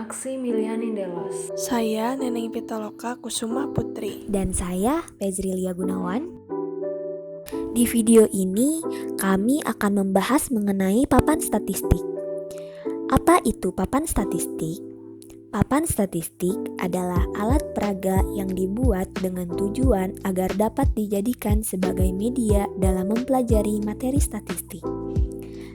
Maximiliani Delos. Saya Neneng Pitaloka Kusuma Putri. Dan saya Pezrilia Gunawan. Di video ini kami akan membahas mengenai papan statistik. Apa itu papan statistik? Papan statistik adalah alat peraga yang dibuat dengan tujuan agar dapat dijadikan sebagai media dalam mempelajari materi statistik.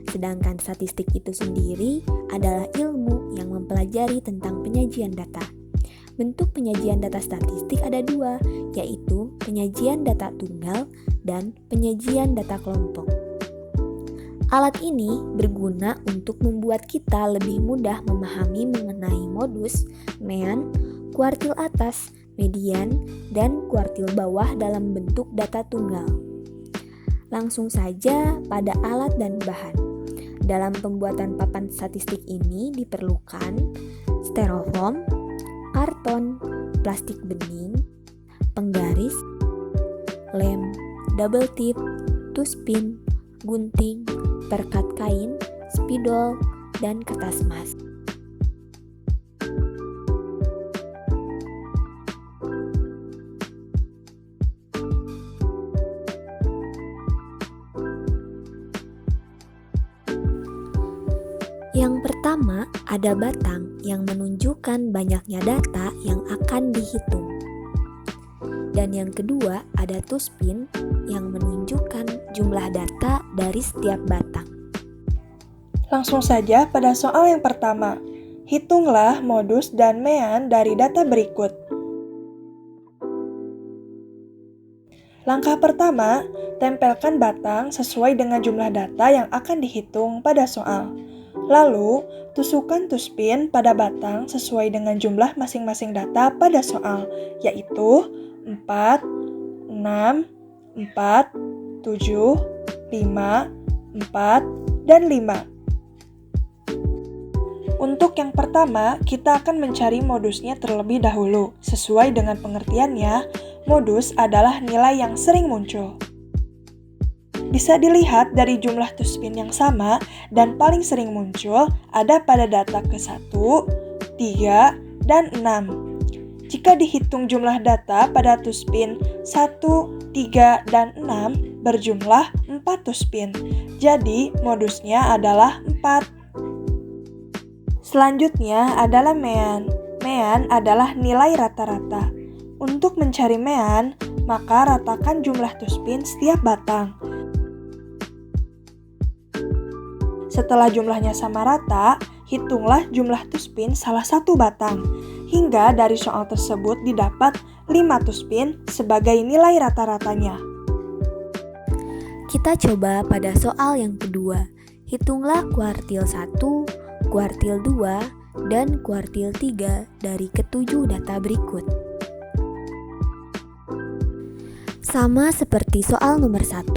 Sedangkan statistik itu sendiri adalah ilmu yang mempelajari tentang penyajian data. Bentuk penyajian data statistik ada dua, yaitu penyajian data tunggal dan penyajian data kelompok. Alat ini berguna untuk membuat kita lebih mudah memahami mengenai modus, mean, kuartil atas, median, dan kuartil bawah dalam bentuk data tunggal. Langsung saja pada alat dan bahan. Dalam pembuatan papan statistik ini diperlukan styrofoam, karton, plastik bening, penggaris, lem, double tip, tuspin, gunting, perkat kain, spidol, dan kertas emas. Yang pertama, ada batang yang menunjukkan banyaknya data yang akan dihitung. Dan yang kedua, ada tuspin yang menunjukkan jumlah data dari setiap batang. Langsung saja pada soal yang pertama. Hitunglah modus dan mean dari data berikut. Langkah pertama, tempelkan batang sesuai dengan jumlah data yang akan dihitung pada soal. Lalu, tusukkan tuspin pada batang sesuai dengan jumlah masing-masing data pada soal, yaitu 4, 6, 4, 7, 5, 4, dan 5. Untuk yang pertama, kita akan mencari modusnya terlebih dahulu. Sesuai dengan pengertiannya, modus adalah nilai yang sering muncul. Bisa dilihat dari jumlah tuspin yang sama dan paling sering muncul ada pada data ke-1, 3, dan 6. Jika dihitung jumlah data pada tuspin 1, 3, dan 6 berjumlah 4 tuspin. Jadi modusnya adalah 4. Selanjutnya adalah mean. Mean adalah nilai rata-rata. Untuk mencari mean, maka ratakan jumlah tuspin setiap batang. Setelah jumlahnya sama rata, hitunglah jumlah tuspin salah satu batang, hingga dari soal tersebut didapat 5 tuspin sebagai nilai rata-ratanya. Kita coba pada soal yang kedua. Hitunglah kuartil 1, kuartil 2, dan kuartil 3 dari ketujuh data berikut. Sama seperti soal nomor 1,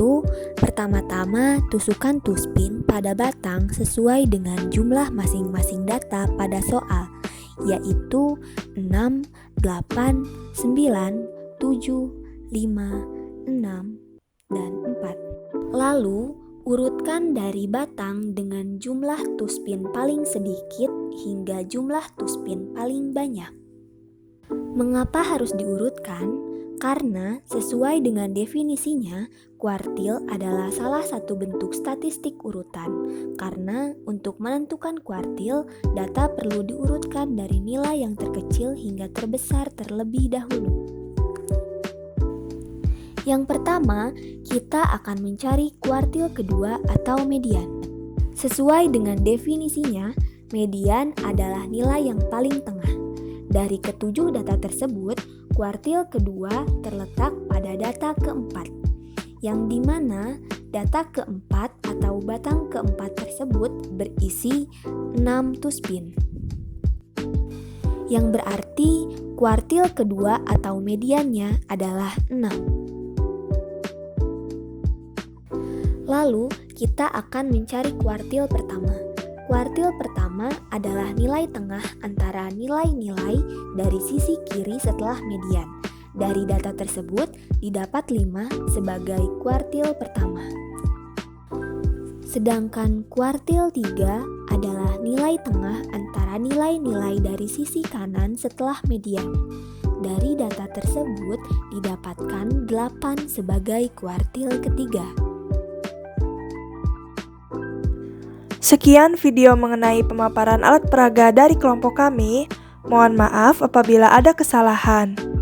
pertama-tama tusukkan tuspin pada batang sesuai dengan jumlah masing-masing data pada soal, yaitu 6, 8, 9, 7, 5, 6, dan 4. Lalu, urutkan dari batang dengan jumlah tuspin paling sedikit hingga jumlah tuspin paling banyak. Mengapa harus diurutkan? Karena sesuai dengan definisinya, kuartil adalah salah satu bentuk statistik urutan. Karena untuk menentukan kuartil, data perlu diurutkan dari nilai yang terkecil hingga terbesar terlebih dahulu. Yang pertama, kita akan mencari kuartil kedua atau median. Sesuai dengan definisinya, median adalah nilai yang paling tengah. Dari ketujuh data tersebut, kuartil kedua terletak pada data keempat, yang dimana data keempat atau batang keempat tersebut berisi 6 tuspin. Yang berarti kuartil kedua atau mediannya adalah 6. Lalu kita akan mencari kuartil pertama. Kuartil pertama adalah nilai tengah antara nilai-nilai dari sisi kiri setelah median. Dari data tersebut didapat 5 sebagai kuartil pertama. Sedangkan kuartil 3 adalah nilai tengah antara nilai-nilai dari sisi kanan setelah median. Dari data tersebut didapatkan 8 sebagai kuartil ketiga. Sekian video mengenai pemaparan alat peraga dari kelompok kami. Mohon maaf apabila ada kesalahan.